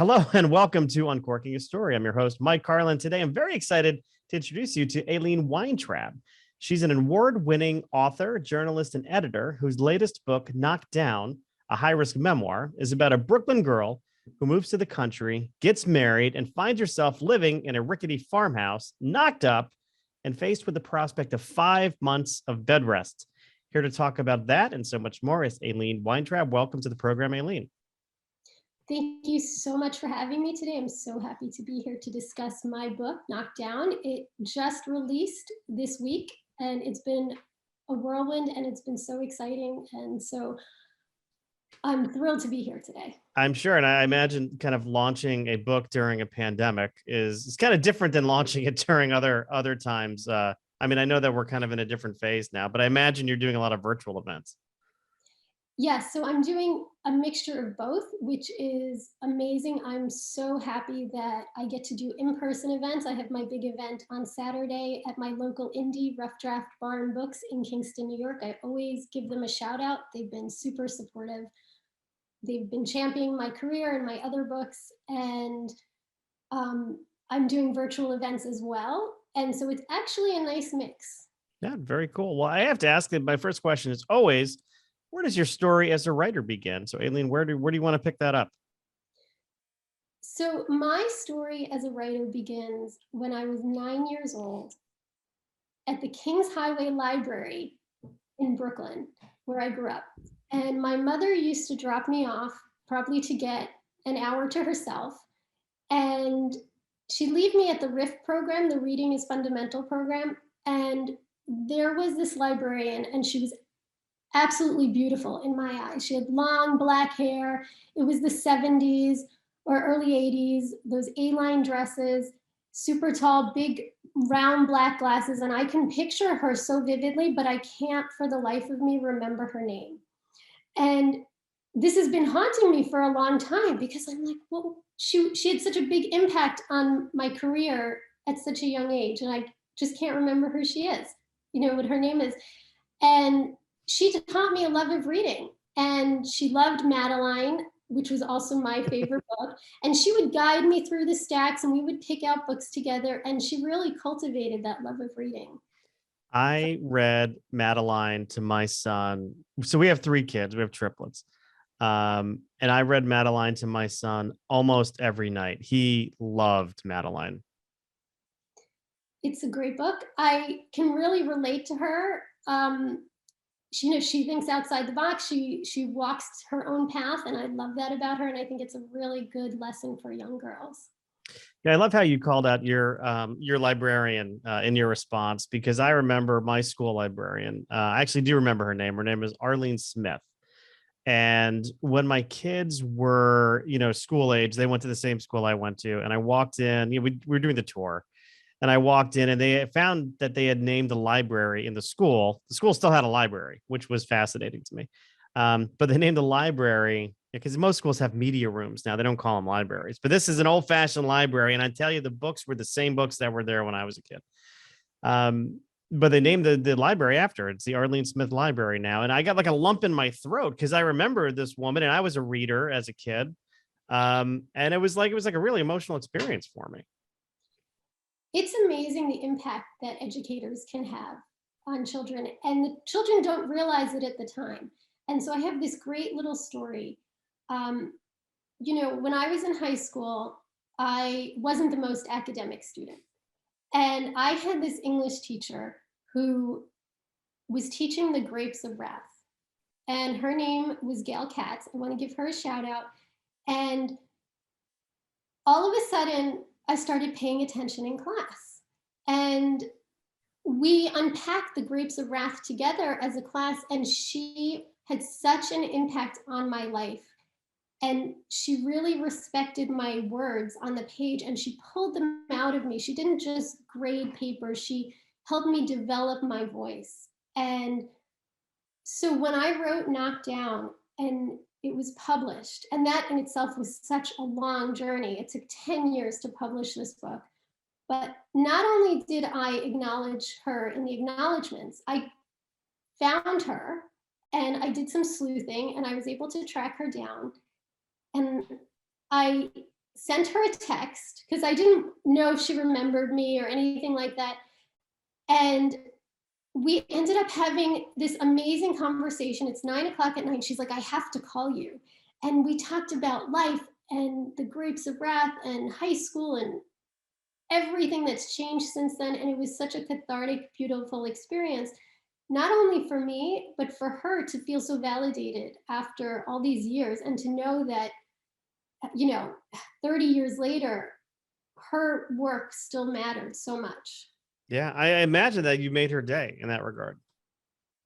Hello and welcome to Uncorking a Story. I'm your host, Mike Carlin. Today, I'm very excited to introduce you to Aileen Weintraub. She's an award-winning author, journalist, and editor whose latest book, Knocked Down, a high-risk memoir, is about a Brooklyn girl who moves to the country, gets married, and finds herself living in a rickety farmhouse, knocked up, and faced with the prospect of 5 months of bed rest. Here to talk about that and so much more is Aileen Weintraub. Welcome to the program, Aileen. Thank you so much for having me today. I'm so happy to be here to discuss my book, Knocked Down. It just released this week, and it's been a whirlwind, and it's been so exciting. And so I'm thrilled to be here today. I'm sure, and I imagine kind of launching a book during a pandemic is kind of different than launching it during other times. I mean, I know that we're kind of in a different phase now, but I imagine you're doing a lot of virtual events. Yes, so I'm doing a mixture of both, which is amazing. I'm so happy that I get to do in-person events. I have my big event on Saturday at my local indie Rough Draft Bar and Books in Kingston, New York. I always give them a shout out. They've been super supportive. They've been championing my career and my other books, and I'm doing virtual events as well. And so it's actually a nice mix. Yeah, very cool. Well, I have to ask that my first question is always, where does your story as a writer begin? So, Aileen, where do you want to pick that up? So my story as a writer begins when I was 9 years old at the Kings Highway Library in Brooklyn, where I grew up. And my mother used to drop me off, probably to get an hour to herself. And she'd leave me at the RIF program, the Reading is Fundamental program. And there was this librarian, and she was absolutely beautiful in my eyes. She had long black hair. It was the 70s or early 80s, those A-line dresses, super tall, big round black glasses. And I can picture her so vividly, but I can't for the life of me remember her name. And this has been haunting me for a long time because I'm like, well, she had such a big impact on my career at such a young age. And I just can't remember who she is, what her name is. And she taught me a love of reading, and she loved Madeline, which was also my favorite book. And she would guide me through the stacks, and we would pick out books together. And she really cultivated that love of reading. I read Madeline to my son. So we have 3 kids. We have triplets. And I read Madeline to my son almost every night. He loved Madeline. It's a great book. I can really relate to her. She thinks outside the box. She walks her own path, and I love that about her. And I think it's a really good lesson for young girls. Yeah, I love how you called out your librarian in your response, because I remember my school librarian. I actually do remember her name. Her name is Arlene Smith. And when my kids were, school age, they went to the same school I went to. And I walked in, we were doing the tour. And I walked in, and they found that they had named the library in the school. The school still had a library, which was fascinating to me. But they named the library because most schools have media rooms now. They don't call them libraries. But this is an old-fashioned library. And I tell you, the books were the same books that were there when I was a kid. But they named the library after it. It's the Arlene Smith Library now. And I got like a lump in my throat because I remember this woman, and I was a reader as a kid. And it was like a really emotional experience for me. It's amazing the impact that educators can have on children, and the children don't realize it at the time. And so I have this great little story. When I was in high school, I wasn't the most academic student. And I had this English teacher who was teaching the Grapes of Wrath. And her name was Gail Katz. I want to give her a shout out. And all of a sudden, I started paying attention in class. And we unpacked the Grapes of Wrath together as a class, and she had such an impact on my life. And she really respected my words on the page, and she pulled them out of me. She didn't just grade papers, she helped me develop my voice. And so when I wrote Knocked Down, and it was published, and that in itself was such a long journey. It took 10 years to publish this book. But not only did I acknowledge her in the acknowledgements, I found her, and I did some sleuthing, and I was able to track her down. And I sent her a text because I didn't know if she remembered me or anything like that. And we ended up having this amazing conversation. It's 9 o'clock at night. She's like, I have to call you. And we talked about life and the grapes of wrath and high school and everything that's changed since then. And it was such a cathartic, beautiful experience, not only for me, but for her to feel so validated after all these years and to know that, you know, 30 years later, her work still mattered so much. Yeah, I imagine that you made her day in that regard.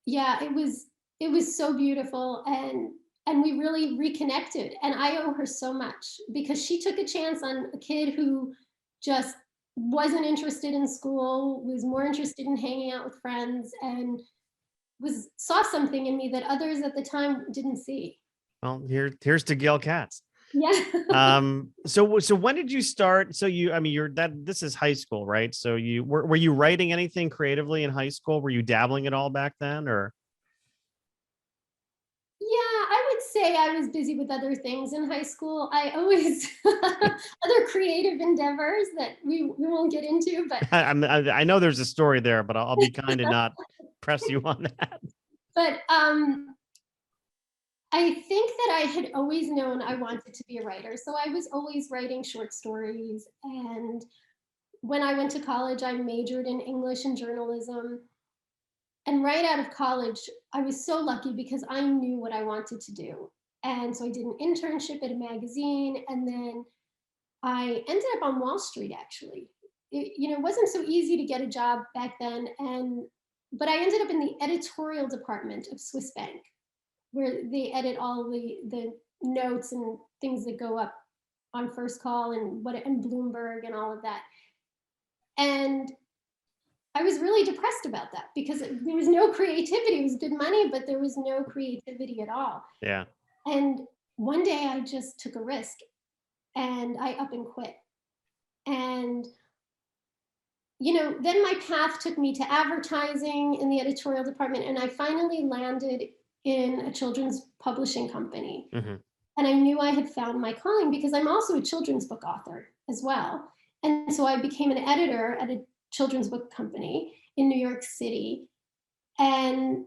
Yeah, it was so beautiful, and we really reconnected, and I owe her so much because she took a chance on a kid who just wasn't interested in school, was more interested in hanging out with friends, and was saw something in me that others at the time didn't see. Well, here's to Gail Katz. Yeah. So when did you start? So I mean, this is high school, right? So were you writing anything creatively in high school? Were you dabbling at all back then, or? Yeah, I would say I was busy with other things in high school. I always other creative endeavors that we won't get into, but I know there's a story there, but I'll be kind and not press you on that. but I think that I had always known I wanted to be a writer. So I was always writing short stories. And when I went to college, I majored in English and journalism. And right out of college, I was so lucky because I knew what I wanted to do. And so I did an internship at a magazine, and then I ended up on Wall Street actually. It wasn't so easy to get a job back then, but I ended up in the editorial department of Swiss Bank, where they edit all the notes and things that go up on First Call and Bloomberg and all of that. And I was really depressed about that because there was no creativity. It was good money, but there was no creativity at all. Yeah. And one day I just took a risk and I up and quit. And then my path took me to advertising in the editorial department, and I finally landed in a children's publishing company. Hmm. And I knew I had found my calling because I'm also a children's book author as well. And so I became an editor at a children's book company in New York City. And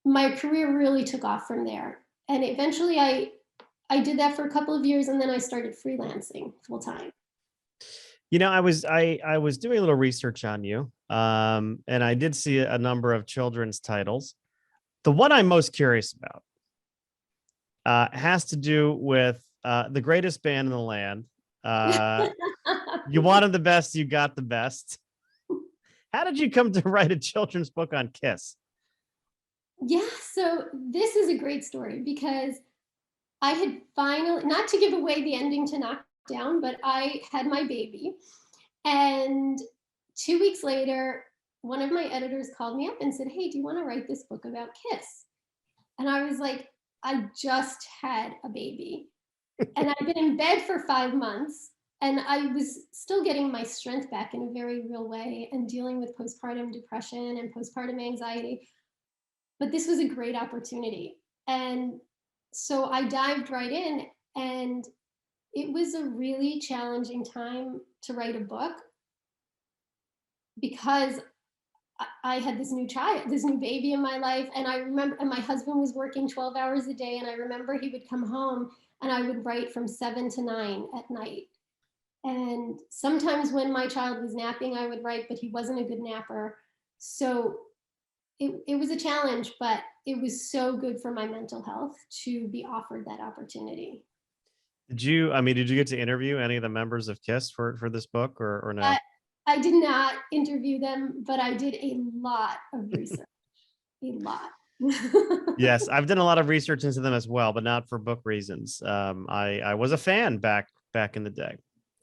my career really took off from there. And eventually I did that for a couple of years, and then I started freelancing full time. I was doing a little research on you, and I did see a number of children's titles. The one I'm most curious about has to do with the greatest band in the land. You wanted the best, you got the best. How did you come to write a children's book on Kiss? Yeah, so this is a great story because I had finally, not to give away the ending to Knockdown, but I had my baby. And 2 weeks later, one of my editors called me up and said, Hey, do you want to write this book about Kiss? And I was like, I just had a baby. And I've been in bed for 5 months. And I was still getting my strength back in a very real way and dealing with postpartum depression and postpartum anxiety. But this was a great opportunity. And so I dived right in, and it was a really challenging time to write a book because I had this new child, this new baby in my life. And I remember, and my husband was working 12 hours a day. And I remember he would come home and I would write from 7 to 9 at night. And sometimes when my child was napping, I would write, but he wasn't a good napper. So it was a challenge, but it was so good for my mental health to be offered that opportunity. Did you get to interview any of the members of Kiss for this book, or no? I did not interview them, but I did a lot of research, a lot. Yes, I've done a lot of research into them as well, but not for book reasons. I was a fan back in the day.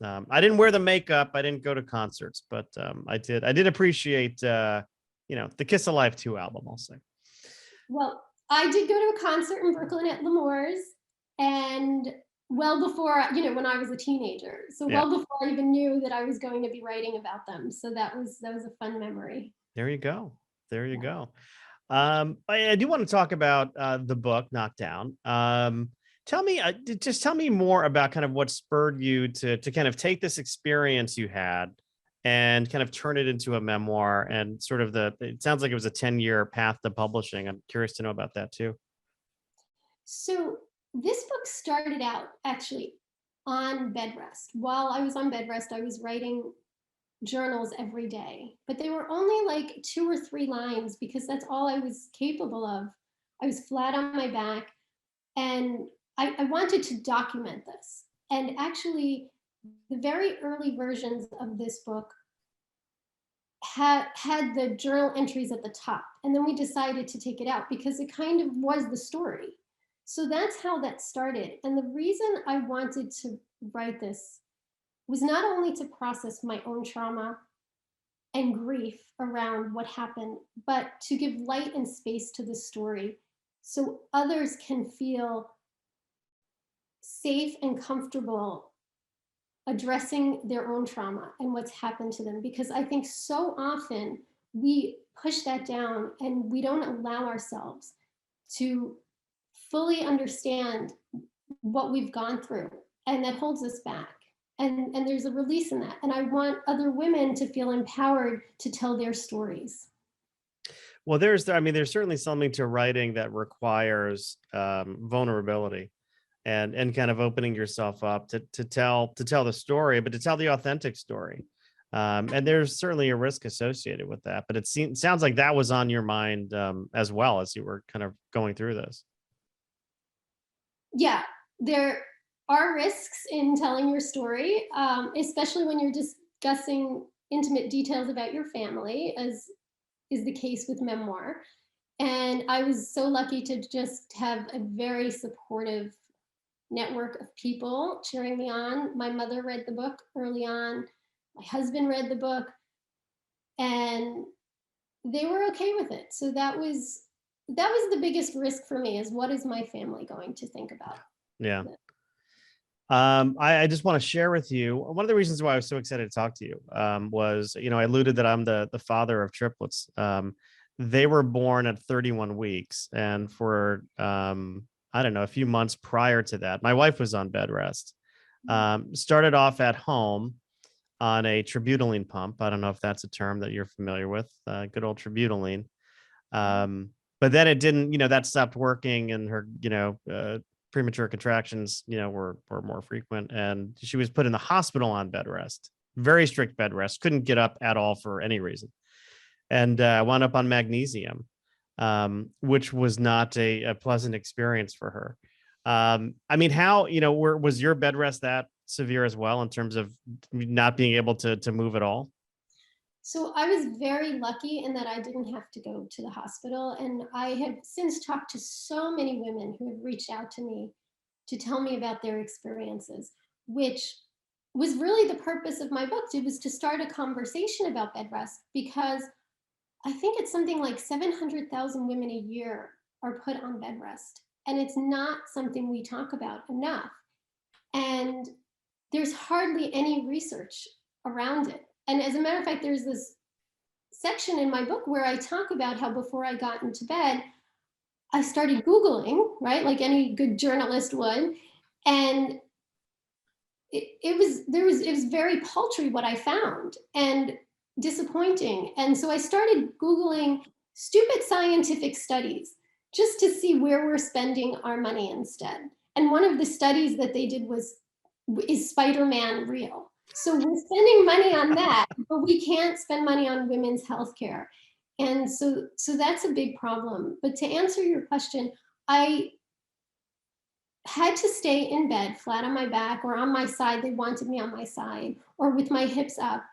I didn't wear the makeup. I didn't go to concerts, but I did appreciate the Kiss Alive 2 album, I'll say. Well, I did go to a concert in Brooklyn at L'Amour's, and well before, when I was a teenager. So Yeah. well before I even knew that I was going to be writing about them. So that was a fun memory. There you go. There you go. I do want to talk about the book Knockdown. Just tell me more about kind of what spurred you to kind of take this experience you had and kind of turn it into a memoir, and sort of it sounds like it was a 10-year path to publishing. I'm curious to know about that too. So this book started out actually on bed rest. While I was on bed rest, I was writing journals every day, but they were only like 2 or 3 lines because that's all I was capable of. I was flat on my back, and I wanted to document this. And actually, the very early versions of this book had the journal entries at the top, and then we decided to take it out because it kind of was the story. So that's how that started. And the reason I wanted to write this was not only to process my own trauma and grief around what happened, but to give light and space to the story so others can feel safe and comfortable addressing their own trauma and what's happened to them. Because I think so often we push that down and we don't allow ourselves to fully understand what we've gone through, and that holds us back. And there's a release in that. And I want other women to feel empowered to tell their stories. Well, there's certainly something to writing that requires vulnerability and kind of opening yourself up to tell the story, but to tell the authentic story. And there's certainly a risk associated with that, but sounds like that was on your mind as well as you were kind of going through this. Yeah, there are risks in telling your story, especially when you're discussing intimate details about your family, as is the case with memoir. And I was so lucky to just have a very supportive network of people cheering me on. My mother read the book early on. My husband read the book, and they were okay with it. So that was the biggest risk for me, is what is my family going to think about Yeah. this? I just want to share with you one of the reasons why I was so excited to talk to you was, I alluded that I'm the father of triplets. They were born at 31 weeks. And for, I don't know, a few months prior to that, my wife was on bed rest. Started off at home on a tributaline pump. I don't know if that's a term that you're familiar with, good old tributaline. But then it didn't, that stopped working, and her, premature contractions, were more frequent, and she was put in the hospital on bed rest, very strict bed rest, couldn't get up at all for any reason, and wound up on magnesium, which was not a pleasant experience for her. I mean, how, was your bed rest that severe as well in terms of not being able to move at all? So I was very lucky in that I didn't have to go to the hospital. And I have since talked to so many women who have reached out to me to tell me about their experiences, which was really the purpose of my book. It was to start a conversation about bed rest, because I think it's something like 700,000 women a year are put on bed rest. And it's not something we talk about enough. And there's hardly any research around it. And as a matter of fact, there's this section in my book where I talk about how before I got into bed, I started Googling, right? Like any good journalist would. And it was very paltry what I found, and disappointing. And so I started Googling stupid scientific studies just to see where we're spending our money instead. And one of the studies that they did was, is Spider-Man real? So we're spending money on that, but we can't spend money on women's healthcare. And so that's a big problem. But to answer your question, I had to stay in bed flat on my back or on my side. They wanted me on my side or with my hips up.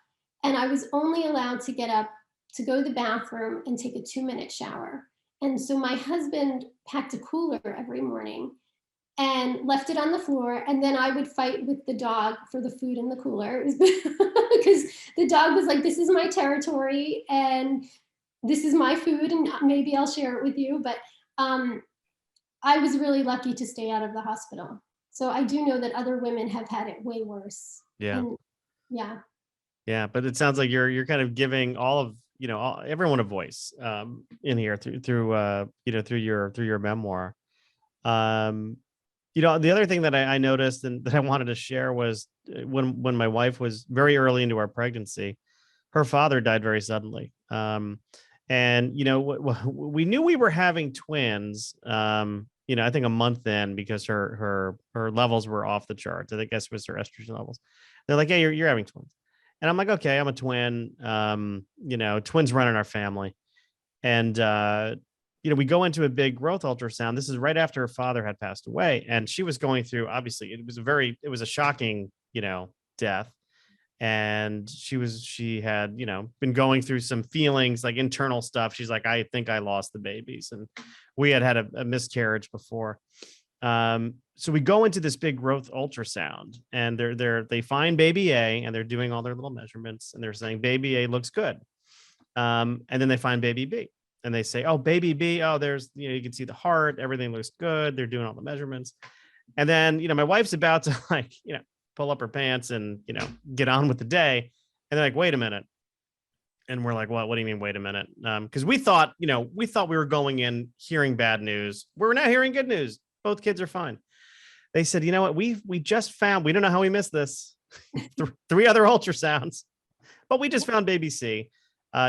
And I was only allowed to get up to go to the bathroom and take a 2-minute shower. And so my husband packed a cooler every morning and left it on the floor. And then I would fight with the dog for the food in the cooler because the dog was like, this is my territory and this is my food, and maybe I'll share it with you. But I was really lucky to stay out of the hospital. So I do know that other women have had it way worse. Yeah. And yeah. Yeah, but it sounds like you're kind of giving all of, everyone a voice in here through through your memoir. Um The other thing that I noticed and that I wanted to share was when my wife was very early into our pregnancy, her father died very suddenly. And we knew we were having twins. I think a month in, because her levels were off the charts. I guess it was her estrogen levels. They're like, "Hey, you're having twins," and I'm like, "Okay, I'm a twin." Twins run in our family, and we go into a big growth ultrasound. This is right after her father had passed away, and she was going through. Obviously, it was a shocking, death, and she had been going through some feelings, like internal stuff. She's like, I think I lost the babies, and we had a miscarriage before. So we go into this big growth ultrasound, and they find baby A, and they're doing all their little measurements, and they're saying baby A looks good. And then they find baby B, and they say, oh, baby B, oh, there's, you can see the heart, everything looks good, they're doing all the measurements. And then my wife's about to pull up her pants and get on with the day, and they're like, wait a minute. And we're like, what do you mean, wait a minute? Because we thought we were going in hearing bad news. We're now hearing good news. Both kids are fine. They said, you know what, we just found, we don't know how we missed this, 3 other ultrasounds, but we just found baby C.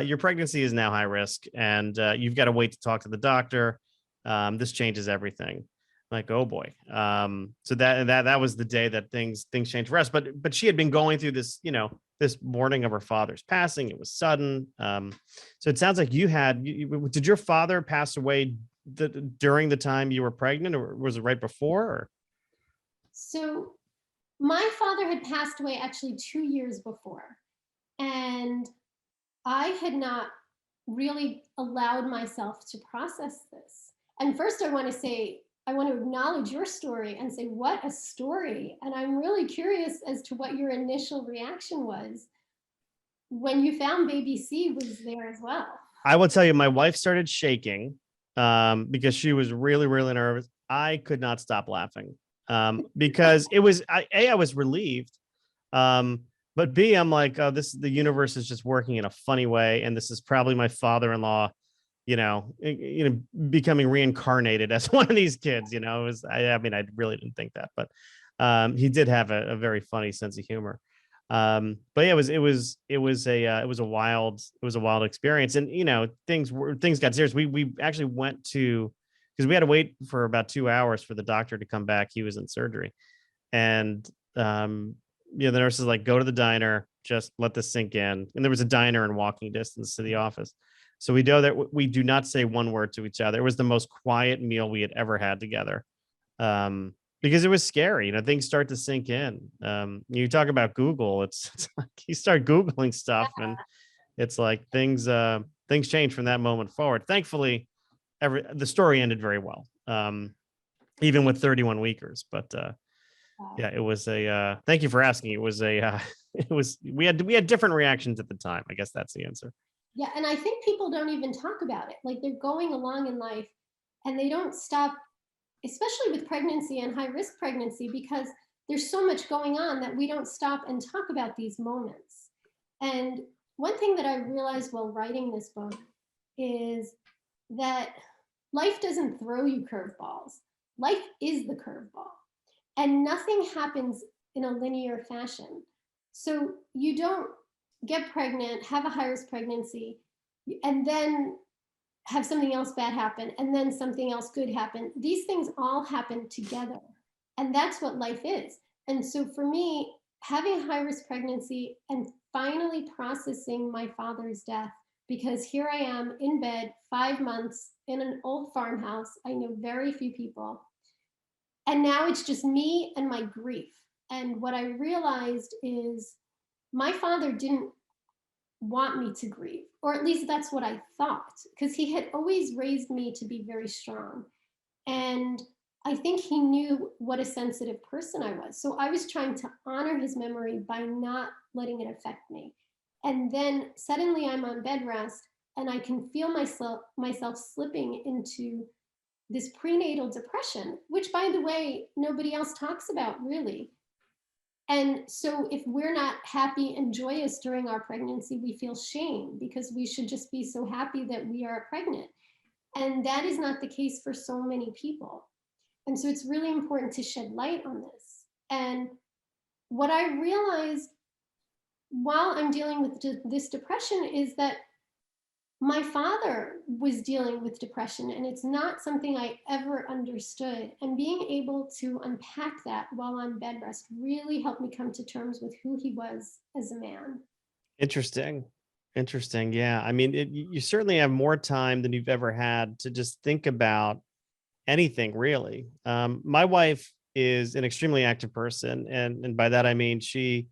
Your pregnancy is now high risk, and you've got to wait to talk to the doctor. This changes everything. Like, oh boy. So that was the day that things changed for us. But she had been going through this, this mourning of her father's passing. It was sudden. So it sounds like did your father pass away during the time you were pregnant, or was it right before? Or? So my father had passed away actually 2 years before, and I had not really allowed myself to process this. And first I want to acknowledge your story and say, what a story. And I'm really curious as to what your initial reaction was when you found baby C was there as well. I will tell you, my wife started shaking because she was really, really nervous. I could not stop laughing because it was, I was relieved. But B, I'm like, oh, the universe is just working in a funny way. And this is probably my father-in-law, becoming reincarnated as one of these kids. I mean, I really didn't think that, but he did have a very funny sense of humor. But yeah, it was a wild experience. And things got serious. We actually went to, because we had to wait for about 2 hours for the doctor to come back. He was in surgery, and the nurse is like, go to the diner, just let this sink in. And there was a diner in walking distance to the office. So we know that we do not say one word to each other. It was the most quiet meal we had ever had together. Because it was scary. Things start to sink in. You talk about Google, it's like you start Googling stuff, and it's like things change from that moment forward. Thankfully, the story ended very well. Even with 31 weekers, but yeah, it was thank you for asking. It was we had different reactions at the time. I guess that's the answer. Yeah, and I think people don't even talk about it. Like, they're going along in life and they don't stop, especially with pregnancy and high risk pregnancy, because there's so much going on that we don't stop and talk about these moments. And one thing that I realized while writing this book is that life doesn't throw you curveballs. Life is the curveball. And nothing happens in a linear fashion. So you don't get pregnant, have a high risk pregnancy, and then have something else bad happen, and then something else good happen. These things all happen together. And that's what life is. And so for me, having a high risk pregnancy and finally processing my father's death, because here I am in bed 5 months in an old farmhouse. I know very few people. And now it's just me and my grief. And what I realized is my father didn't want me to grieve, or at least that's what I thought, because he had always raised me to be very strong. And I think he knew what a sensitive person I was. So I was trying to honor his memory by not letting it affect me. And then suddenly I'm on bed rest, and I can feel myself slipping into this prenatal depression, which, by the way, nobody else talks about really. And so if we're not happy and joyous during our pregnancy, we feel shame because we should just be so happy that we are pregnant. And that is not the case for so many people. And so it's really important to shed light on this. And what I realized while I'm dealing with this depression is that my father was dealing with depression, and it's not something I ever understood. And being able to unpack that while on bed rest really helped me come to terms with who he was as a man. Interesting. Interesting. Yeah. I mean, you certainly have more time than you've ever had to just think about anything really. My wife is an extremely active person, and by that I mean she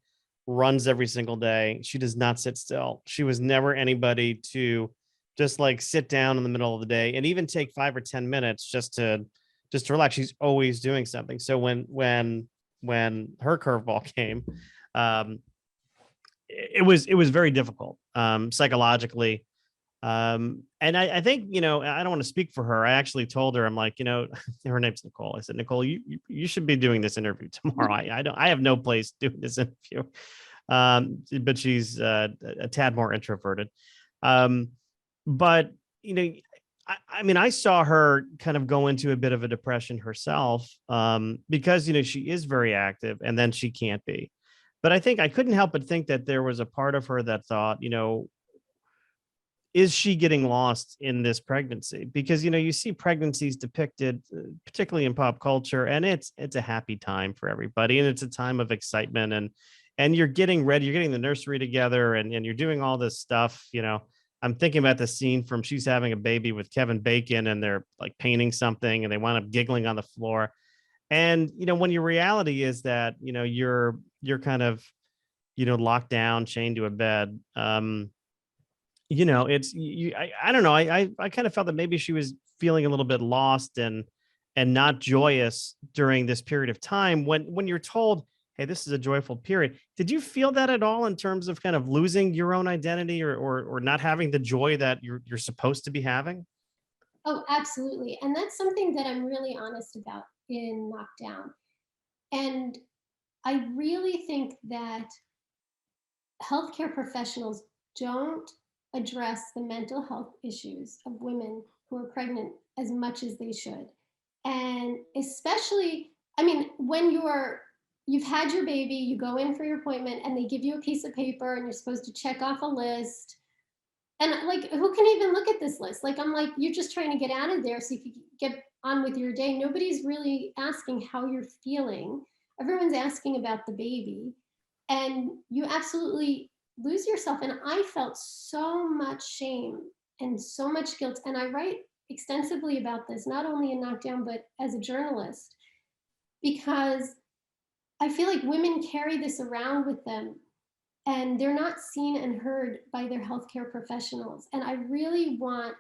runs every single day. She does not sit still. She was never anybody to just like sit down in the middle of the day and even take 5 or 10 minutes just to relax. She's always doing something. So when her curveball came, um, it was very difficult psychologically. And I think, I don't want to speak for her. I actually told her, I'm like, her name's Nicole. I said, Nicole, you should be doing this interview tomorrow. I have no place doing this interview. But she's a tad more introverted. Um, but I mean, I saw her kind of go into a bit of a depression herself, because she is very active, and then she can't be. But I think I couldn't help but think that there was a part of her that thought, is she getting lost in this pregnancy? Because you see pregnancies depicted, particularly in pop culture, and it's a happy time for everybody, and it's a time of excitement, and you're getting ready, you're getting the nursery together, and you're doing all this stuff. I'm thinking about the scene from She's Having a Baby with Kevin Bacon, and they're like painting something, and they wind up giggling on the floor. And when your reality is that you're kind of locked down, chained to a bed. It's I don't know. I kind of felt that maybe she was feeling a little bit lost and not joyous during this period of time when you're told, hey, this is a joyful period. Did you feel that at all in terms of kind of losing your own identity, or not having the joy that you're supposed to be having? Oh, absolutely. And that's something that I'm really honest about in Knockdown. And I really think that healthcare professionals don't address the mental health issues of women who are pregnant as much as they should. And especially, I mean, when you've had your baby, you go in for your appointment and they give you a piece of paper and you're supposed to check off a list. And like, who can even look at this list? Like, I'm like, you're just trying to get out of there so you can get on with your day. Nobody's really asking how you're feeling. Everyone's asking about the baby. And you absolutely lose yourself. And I felt so much shame and so much guilt. And I write extensively about this, not only in Knockdown, but as a journalist, because I feel like women carry this around with them and they're not seen and heard by their healthcare professionals. And I really want,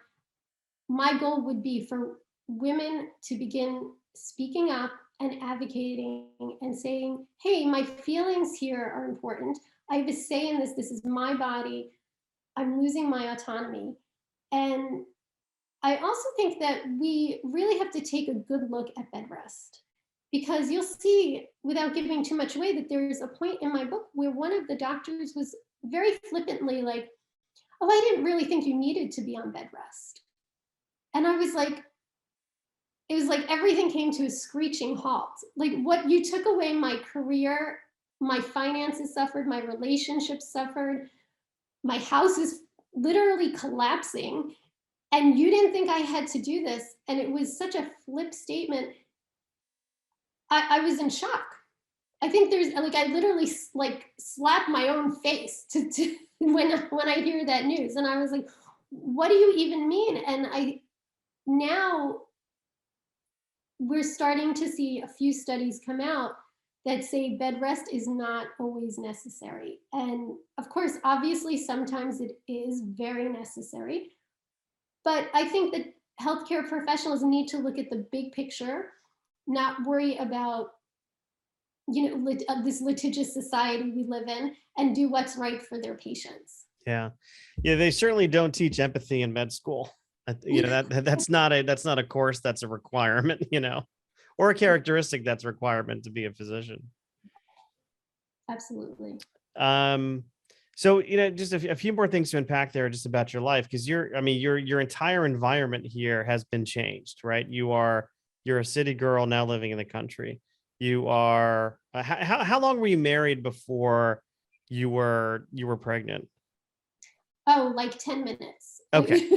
my goal would be for women to begin speaking up and advocating and saying, hey, my feelings here are important. I have a say in this. This is my body. I'm losing my autonomy. And I also think that we really have to take a good look at bed rest, because you'll see, without giving too much away, that there's a point in my book where one of the doctors was very flippantly like, oh, I didn't really think you needed to be on bed rest. And I was like, it was like everything came to a screeching halt. Like, what you took away my career, my finances suffered, my relationships suffered, my house is literally collapsing. And you didn't think I had to do this. And it was such a flip statement. I was in shock. I think there's like, I literally like slapped my own face to when I hear that news. And I was like, what do you even mean? And now we're starting to see a few studies come out that say bed rest is not always necessary. And of course, obviously, sometimes it is very necessary. But I think that healthcare professionals need to look at the big picture, not worry about this litigious society we live in, and do what's right for their patients. Yeah. Yeah, they certainly don't teach empathy in med school. That's not a course that's a requirement, or a characteristic that's a requirement to be a physician. Absolutely. Um, so just a few more things to unpack there, just about your life, because your entire environment here has been changed, right? You are You're a city girl now living in the country. You are how long were you married before you were pregnant? Oh, like 10 minutes. Okay.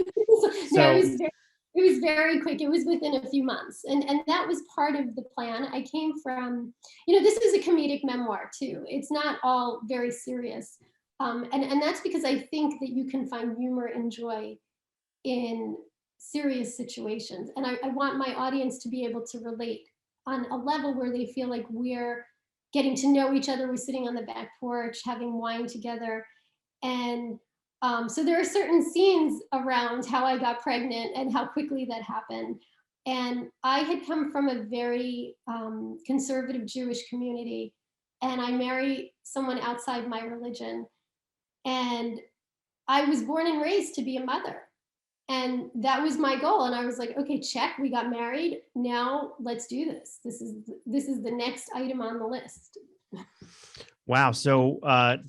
No, So it was very quick. It was within a few months. And that was part of the plan. I came from, this is a comedic memoir too. It's not all very serious. And that's because I think that you can find humor and joy in serious situations. And I want my audience to be able to relate on a level where they feel like we're getting to know each other. We're sitting on the back porch, having wine together. And so there are certain scenes around how I got pregnant and how quickly that happened. And I had come from a very conservative Jewish community, and I married someone outside my religion. And I was born and raised to be a mother. And that was my goal. And I was like, okay, check, we got married. Now let's do this. This is the next item on the list. wow. So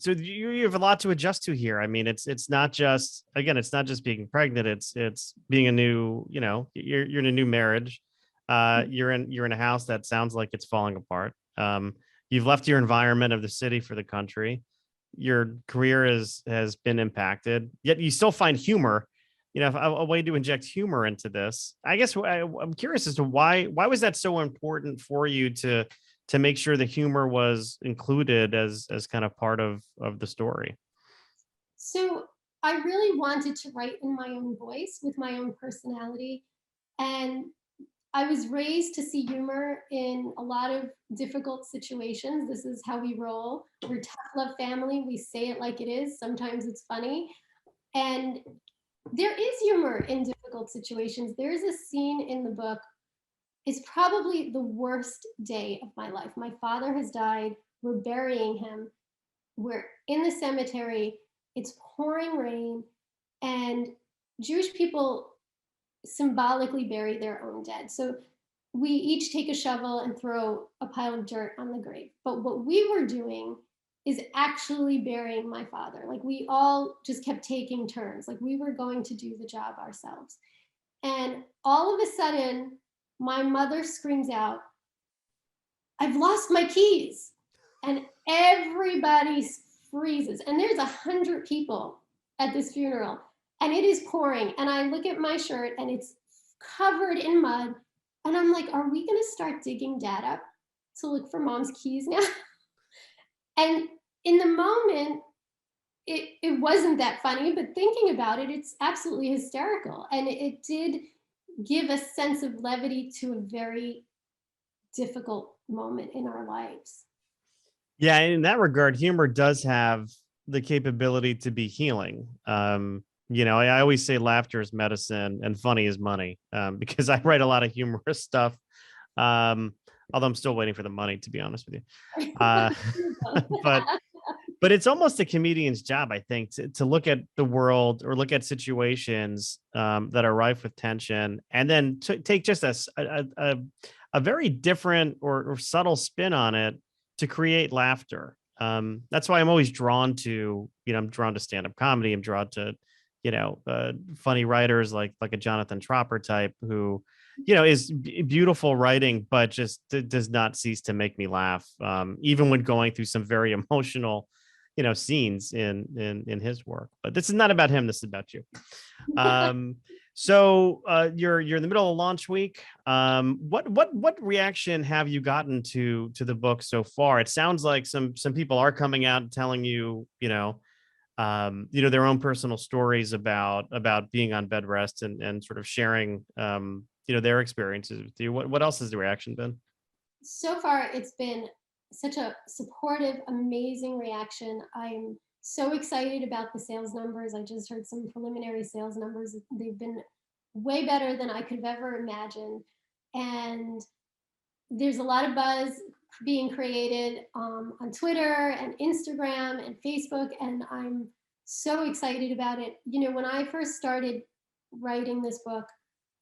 you have a lot to adjust to here. I mean, it's not just, again, it's not just being pregnant. It's being a new, you're in a new marriage. You're in a house that sounds like it's falling apart. You've left your environment of the city for the country. Your career has been impacted, yet you still find humor. A way to inject humor into this. I guess I'm curious as to why was that so important for you to make sure the humor was included as kind of part of the story. So I really wanted to write in my own voice with my own personality. And I was raised to see humor in a lot of difficult situations. This is how we roll. We're tough love family. We say it like it is. Sometimes it's funny. And there is humor in difficult situations. There is a scene in the book. It's probably the worst day of my life. My father has died. We're burying him. We're in the cemetery. It's pouring rain. And Jewish people symbolically bury their own dead. So we each take a shovel and throw a pile of dirt on the grave. But what we were doing is actually burying my father. Like we all just kept taking turns. Like we were going to do the job ourselves. And all of a sudden, my mother screams out, "I've lost my keys." And everybody freezes. And there's 100 people at this funeral. And it is pouring. And I look at my shirt and it's covered in mud. And I'm like, are we going to start digging dad up to look for mom's keys now? And in the moment, it wasn't that funny, but thinking about it, it's absolutely hysterical. And it did give a sense of levity to a very difficult moment in our lives. Yeah, in that regard, humor does have the capability to be healing. I always say laughter is medicine and funny is money, because I write a lot of humorous stuff. Um, Although I'm still waiting for the money, to be honest with you. Uh, but but it's almost a comedian's job, I think, to look at the world or look at situations that are rife with tension, and then to take just a very different or subtle spin on it to create laughter. That's why I'm always drawn to, I'm drawn to stand-up comedy. I'm drawn to, funny writers like a Jonathan Tropper type who, is beautiful writing, but just does not cease to make me laugh, even when going through some very emotional, scenes in his work. But this is not about him. This is about you. So you're in the middle of launch week. What reaction have you gotten to the book so far? It sounds like some people are coming out and telling you, their own personal stories about being on bed rest and sort of sharing, their experiences with you. What else has the reaction been? So far, it's been such a supportive, amazing reaction. I'm so excited about the sales numbers. I just heard some preliminary sales numbers. They've been way better than I could have ever imagined. And there's a lot of buzz being created on Twitter and Instagram and Facebook. And I'm so excited about it. When I first started writing this book,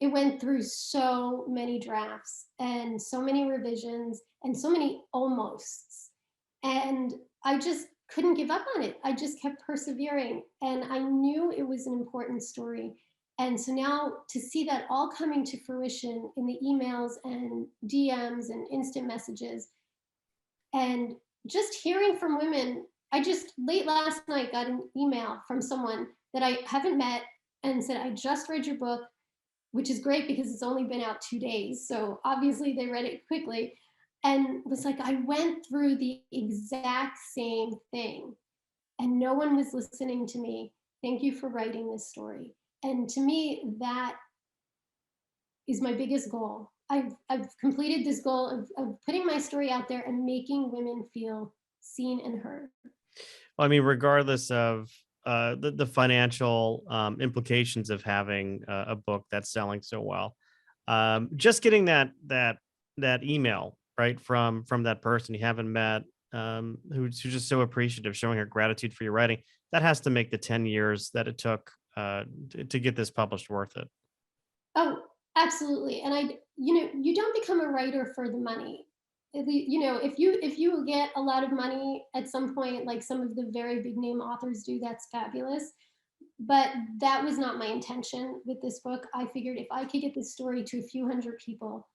it went through so many drafts and so many revisions and so many almosts. And I just couldn't give up on it. I just kept persevering. And I knew it was an important story. And so now to see that all coming to fruition in the emails and DMs and instant messages, and just hearing from women. I just late last night got an email from someone that I haven't met and said, I just read your book, which is great because it's only been out 2 days. So obviously they read it quickly, and was like, I went through the exact same thing and no one was listening to me. Thank you for writing this story. And to me, that is my biggest goal. I've completed this goal of putting my story out there and making women feel seen and heard. Well, I mean, regardless of the financial implications of having a book that's selling so well, just getting that email right from that person you haven't met, who's just so appreciative, showing her gratitude for your writing, that has to make the 10 years that it took to get this published worth it. Oh, absolutely. And you don't become a writer for the money. If you get a lot of money at some point, like some of the very big name authors do, that's fabulous. But that was not my intention with this book. I figured if I could get this story to a few hundred people,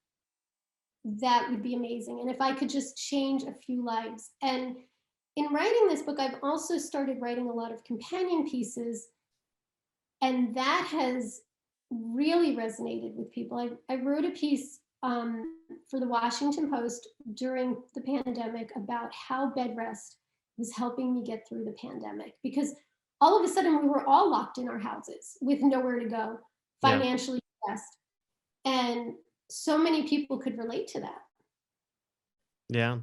that would be amazing. And if I could just change a few lives. And in writing this book, I've also started writing a lot of companion pieces, and that has really resonated with people. I wrote a piece for the Washington Post during the pandemic about how bedrest was helping me get through the pandemic, because all of a sudden we were all locked in our houses with nowhere to go, Yeah. financially stressed, and so many people could relate to that. Yeah.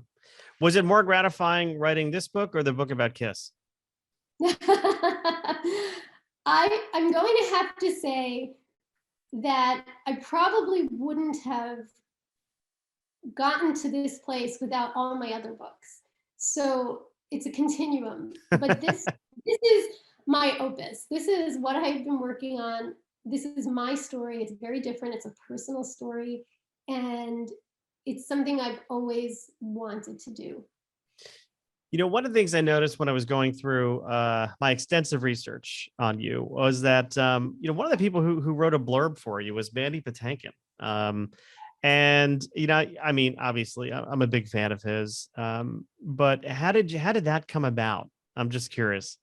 Was it more gratifying writing this book or the book about Kiss? I'm going to have to say that I probably wouldn't have gotten to this place without all my other books. So it's a continuum. But this is my opus. This is what I've been working on. This is my story. It's very different. It's a personal story. And it's something I've always wanted to do. You know, one of the things I noticed when I was going through my extensive research on you was that, one of the people who wrote a blurb for you was Mandy Patinkin. And, I mean, obviously, I'm a big fan of his. But how did that come about? I'm just curious.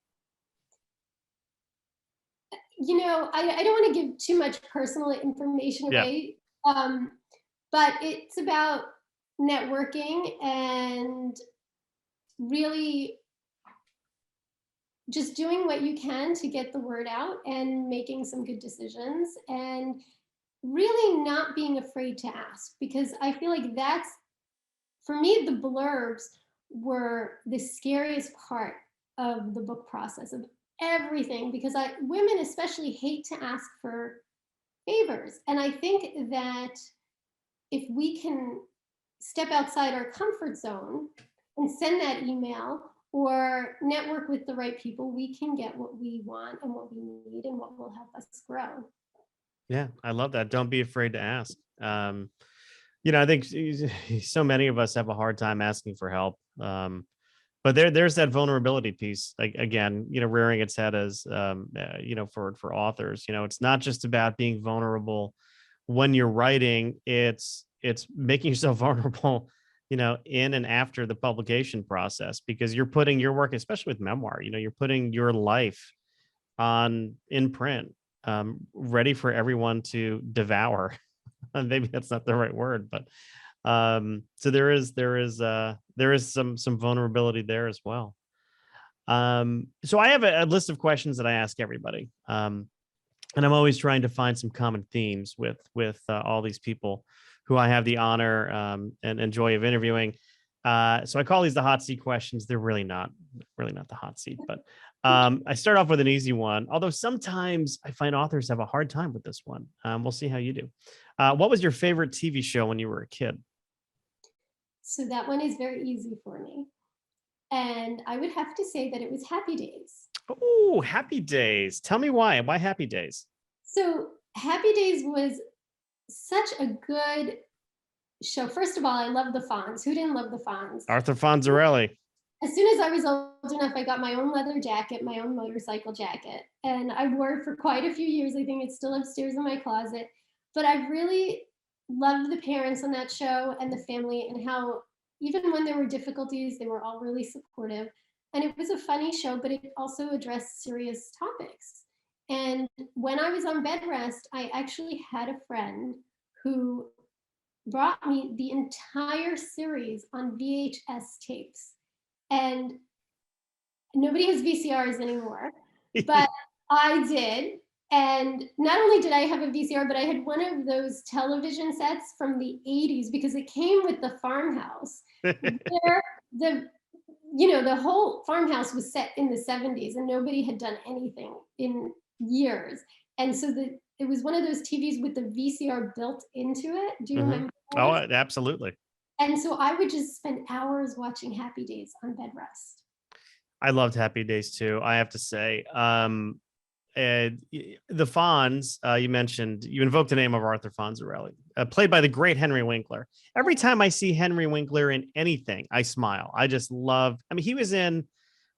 I don't want to give too much personal information Yeah. away, but it's about networking and really just doing what you can to get the word out and making some good decisions, and really not being afraid to ask, because I feel like that's, for me, the blurbs were the scariest part of the book process of everything, because women especially hate to ask for favors. And I think that if we can step outside our comfort zone and send that email or network with the right people, we can get what we want and what we need and what will help us grow. Yeah, I love that. Don't be afraid to ask. I think so many of us have a hard time asking for help. But there's that vulnerability piece, like, again, rearing its head as for authors. It's not just about being vulnerable when you're writing. It's making yourself vulnerable, in and after the publication process, because you're putting your work, especially with memoir, you're putting your life on in print, ready for everyone to devour. Maybe that's not the right word, but so there is some vulnerability there as well. So I have a list of questions that I ask everybody, and I'm always trying to find some common themes with all these people who I have the honor and joy of interviewing. So I call these the hot seat questions. They're really not the hot seat, but I start off with an easy one, although sometimes I find authors have a hard time with this one. We'll see how you do. What was your favorite TV show when you were a kid? So that one is very easy for me. And I would have to say that it was Happy Days. Oh, Happy Days. Tell me why. Why Happy Days? So Happy Days was such a good show. First of all, I love the Fonz. Who didn't love the Fonz? Arthur Fonzarelli. as soon as I was old enough, I got my own leather jacket, my own motorcycle jacket, and I wore it for quite a few years. I think it's still upstairs in my closet. But I really loved the parents on that show and the family, and how even when there were difficulties, they were all really supportive. And it was a funny show, but it also addressed serious topics. And when I was on bed rest, I actually had a friend who brought me the entire series on VHS tapes. And nobody has VCRs anymore, but I did. And not only did I have a VCR, but I had one of those television sets from the 80s, because it came with the farmhouse, where the whole farmhouse was set in the 70s and nobody had done anything in years. And so it was one of those TVs with the VCR built into it. Do you remember Oh, those? absolutely. And so I would just spend hours watching Happy Days on bed rest. I loved Happy Days too, I have to say. And the Fonz, you invoked the name of Arthur Fonzarelli, played by the great Henry Winkler. Every time I see Henry Winkler in anything, I smile. I just love, I mean, I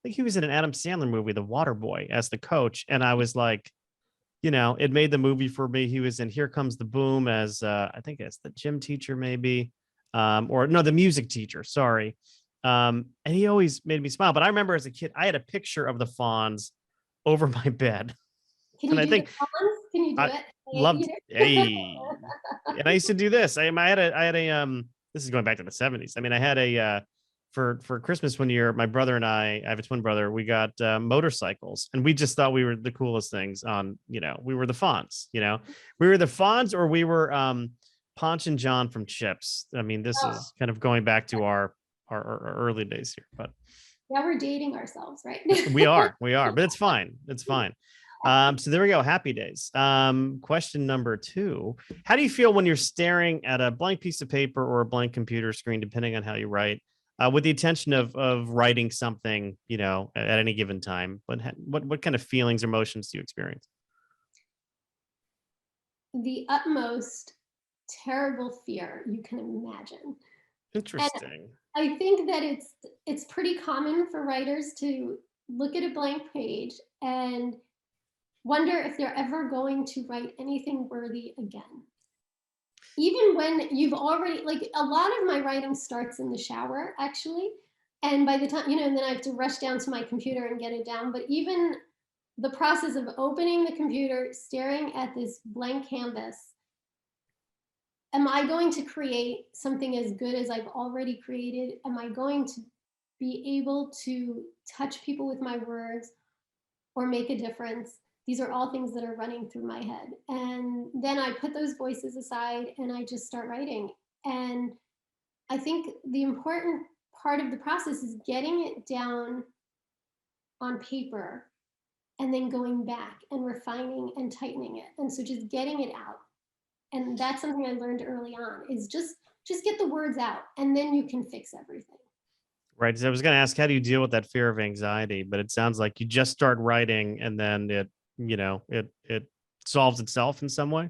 think he was in an Adam Sandler movie, The Waterboy, as the coach. And I was like, it made the movie for me. He was in Here Comes the Boom as, I think it's the gym teacher, maybe, or no, the music teacher, sorry. And he always made me smile. But I remember as a kid, I had a picture of the Fonz over my bed. Can And you I do the think Fonz? Can you do I it? loved, hey, and I used to do this. I had a this is going back to the 70s. I mean, I had a for Christmas one year, my brother and I have a twin brother, we got motorcycles, and we just thought we were the coolest things on, we were the Fonz, we were the Fonz, or we were Ponch and John from Chips. I mean, this Oh, is kind of going back to our early days here, but now we're dating ourselves, right? we are, but it's fine. It's fine. So there we go. Happy Days. Question number 2. How do you feel when you're staring at a blank piece of paper or a blank computer screen, depending on how you write, with the intention of writing something, at any given time? What kind of feelings, emotions do you experience? The utmost terrible fear you can imagine. And Interesting. I think that it's pretty common for writers to look at a blank page and wonder if they're ever going to write anything worthy again. Even when you've already, like, a lot of my writing starts in the shower, actually. And by the time, and then I have to rush down to my computer and get it down. But even the process of opening the computer, staring at this blank canvas, am I going to create something as good as I've already created? Am I going to be able to touch people with my words or make a difference? These are all things that are running through my head. And then I put those voices aside and I just start writing. And I think the important part of the process is getting it down on paper and then going back and refining and tightening it. And so just getting it out. And that's something I learned early on, is just get the words out and then you can fix everything. Right. So I was going to ask, how do you deal with that fear of anxiety? But it sounds like you just start writing and then it solves itself in some way.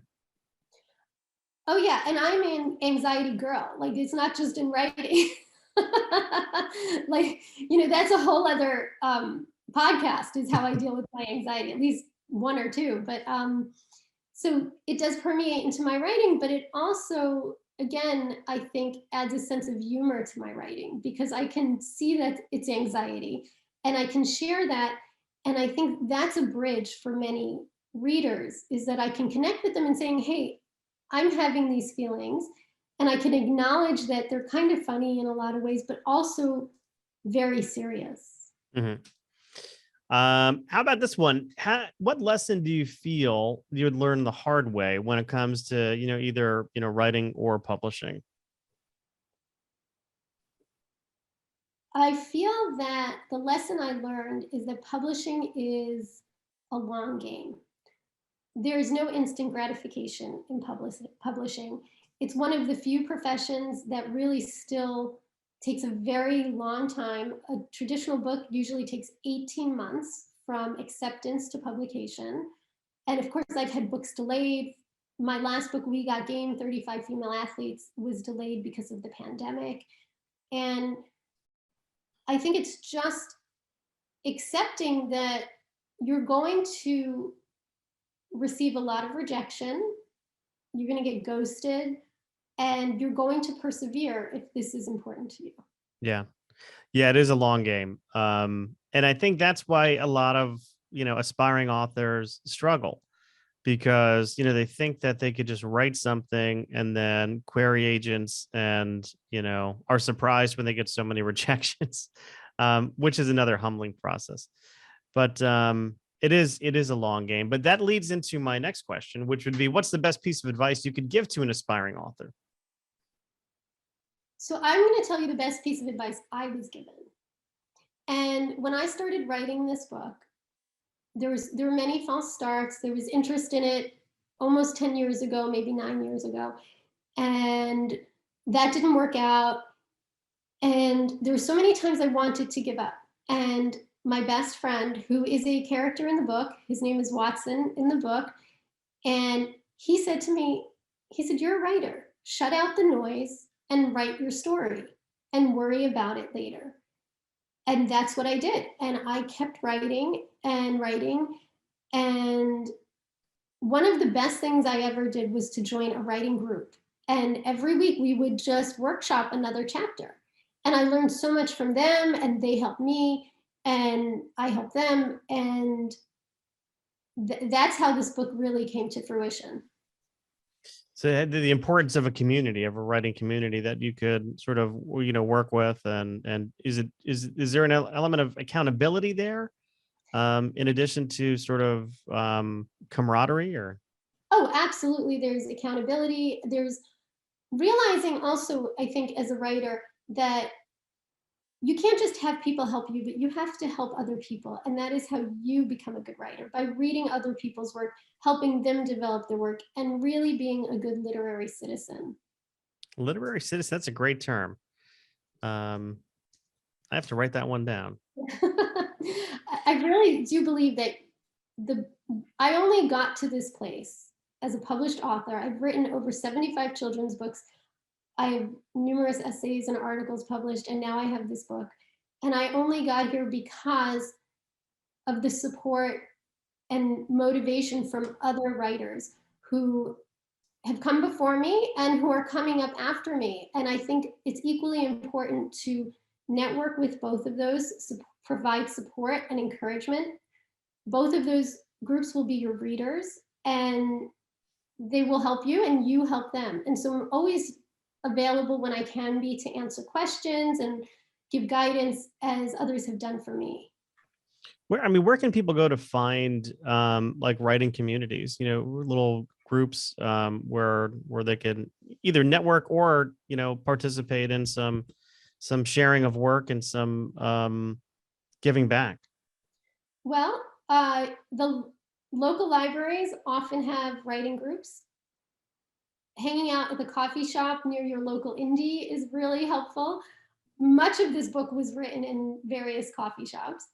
Oh yeah, and I'm an anxiety girl. Like, it's not just in writing. Like, that's a whole other podcast, is how I deal with my anxiety, at least one or two. But so it does permeate into my writing, but it also, again, I think adds a sense of humor to my writing, because I can see that it's anxiety and I can share that. And I think that's a bridge for many readers, is that I can connect with them and saying, hey, I'm having these feelings, and I can acknowledge that they're kind of funny in a lot of ways, but also very serious. Mm-hmm. How about this one? What lesson do you feel you would learn the hard way when it comes to, either, writing or publishing? I feel that the lesson I learned is that publishing is a long game. There is no instant gratification in publishing. It's one of the few professions that really still takes a very long time. A traditional book usually takes 18 months from acceptance to publication. And of course, I've had books delayed. My last book, We Got Game, 35 Female Athletes, was delayed because of the pandemic. And I think it's just accepting that you're going to receive a lot of rejection, you're going to get ghosted, and you're going to persevere if this is important to you. Yeah. Yeah, it is a long game. And I think that's why a lot of, aspiring authors struggle because, they think that they could just write something and then query agents and, are surprised when they get so many rejections, which is another humbling process. But it is a long game. But that leads into my next question, which would be, what's the best piece of advice you could give to an aspiring author? So I'm going to tell you the best piece of advice I was given. And when I started writing this book, there were many false starts. There was interest in it almost 10 years ago, maybe 9 years ago. And that didn't work out. And there were so many times I wanted to give up. And my best friend, who is a character in the book, his name is Watson in the book, and he said to me, he said, "You're a writer. Shut out the noise and write your story and worry about it later." And that's what I did. And I kept writing and writing. And one of the best things I ever did was to join a writing group. And every week we would just workshop another chapter. And I learned so much from them, and they helped me, and I helped them. And that's how this book really came to fruition. So the importance of a community, of a writing community that you could sort of, work with, and is there an element of accountability there, in addition to sort of camaraderie, or? Oh, absolutely. There's accountability. There's realizing also, I think, as a writer, that you can't just have people help you, but you have to help other people. And that is how you become a good writer, by reading other people's work, helping them develop their work, and really being a good literary citizen. Literary citizen, that's a great term. I have to write that one down. I really do believe that the I only got to this place as a published author. I've written over 75 children's books. I have numerous essays and articles published, and now I have this book. And I only got here because of the support and motivation from other writers who have come before me and who are coming up after me. And I think it's equally important to network with both of those, provide support and encouragement. Both of those groups will be your readers, and they will help you and you help them. And so I'm always available when I can be to answer questions and give guidance as others have done for me. Where can people go to find like writing communities, little groups, where they can either network or, participate in some sharing of work and some giving back? Well, the local libraries often have writing groups. Hanging out at the coffee shop near your local indie is really helpful. Much of this book was written in various coffee shops.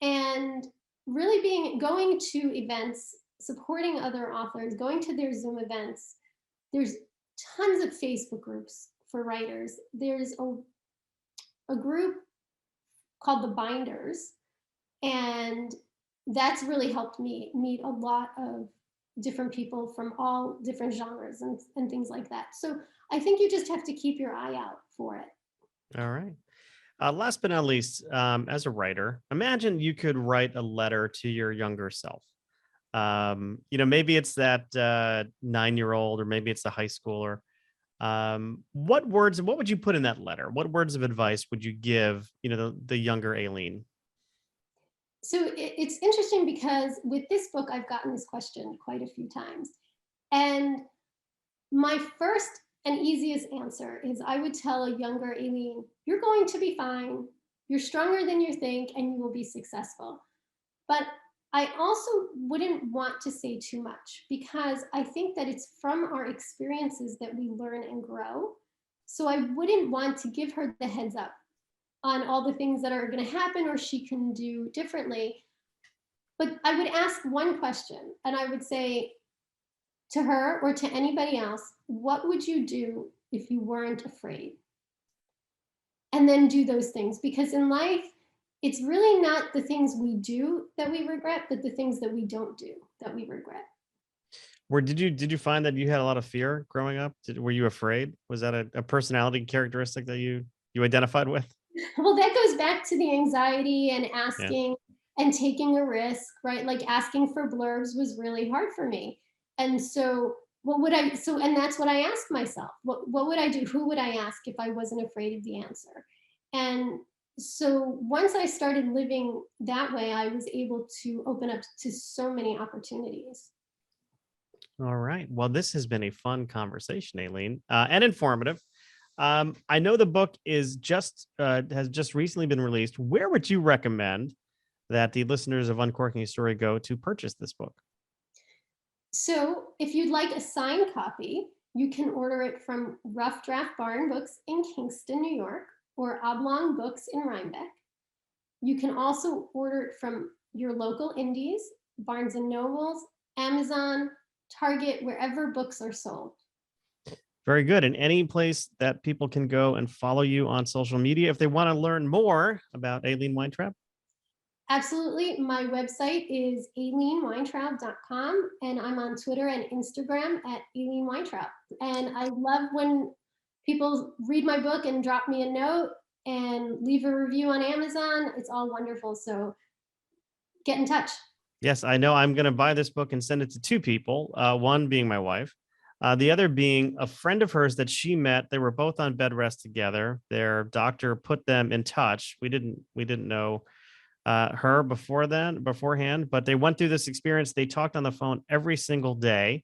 And really going to events, supporting other authors, going to their Zoom events. There's tons of Facebook groups for writers. There's a group called the Binders, and that's really helped me meet a lot of different people from all different genres and things like that. So I think you just have to keep your eye out for it. All right. Last but not least, as a writer, imagine you could write a letter to your younger self. Maybe it's that 9-year-old, or maybe it's a high schooler. What would you put in that letter? What words of advice would you give, the younger Aileen? So it's interesting because with this book, I've gotten this question quite a few times. And my first and easiest answer is I would tell a younger Aileen, you're going to be fine. You're stronger than you think, and you will be successful. But I also wouldn't want to say too much, because I think that it's from our experiences that we learn and grow. So I wouldn't want to give her the heads up on all the things that are going to happen or she can do differently. But I would ask one question, and I would say to her or to anybody else, what would you do if you weren't afraid? and then do those things. Because in life, it's really not the things we do that we regret, but the things that we don't do that we regret. Where did you find that you had a lot of fear growing up? Were you afraid? Was that a personality characteristic that you identified with? Well, that goes back to the anxiety and Yeah. asking and taking a risk, right? Like asking for blurbs was really hard for me. And so what would I so and that's what I asked myself. What would I do? Who would I ask if I wasn't afraid of the answer? And so once I started living that way, I was able to open up to so many opportunities. All right. Well, this has been a fun conversation, Aileen, and informative. I know the book is just has just recently been released. Where would you recommend that the listeners of Uncorking a Story go to purchase this book? So if you'd like a signed copy, you can order it from Rough Draft Barn Books in Kingston, New York, or Oblong Books in Rhinebeck. You can also order it from your local indies, Barnes and Nobles, Amazon, Target, wherever books are sold. Very good. And any place that people can go and follow you on social media if they want to learn more about Aileen Weintraub? Absolutely. My website is aileenweintraub.com, and I'm on Twitter and Instagram at Aileen Weintraub. And I love when people read my book and drop me a note and leave a review on Amazon. It's all wonderful. So get in touch. Yes, I know I'm going to buy this book and send it to two people, one being my wife, the other being a friend of hers that she met. They were both on bed rest together. Their doctor put them in touch. We didn't know her beforehand, but they went through this experience. They talked on the phone every single day.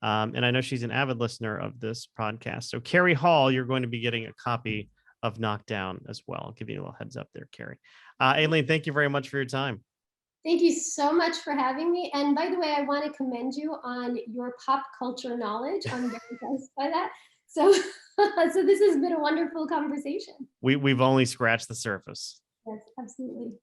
And I know she's an avid listener of this podcast. So Carrie Hall, you're going to be getting a copy of Knockdown as well. I'll give you a little heads up there, Carrie. Aileen, thank you very much for your time. Thank you so much for having me. And by the way, I want to commend you on your pop culture knowledge. I'm very impressed by that. So, so this has been a wonderful conversation. We've only scratched the surface. Yes, absolutely.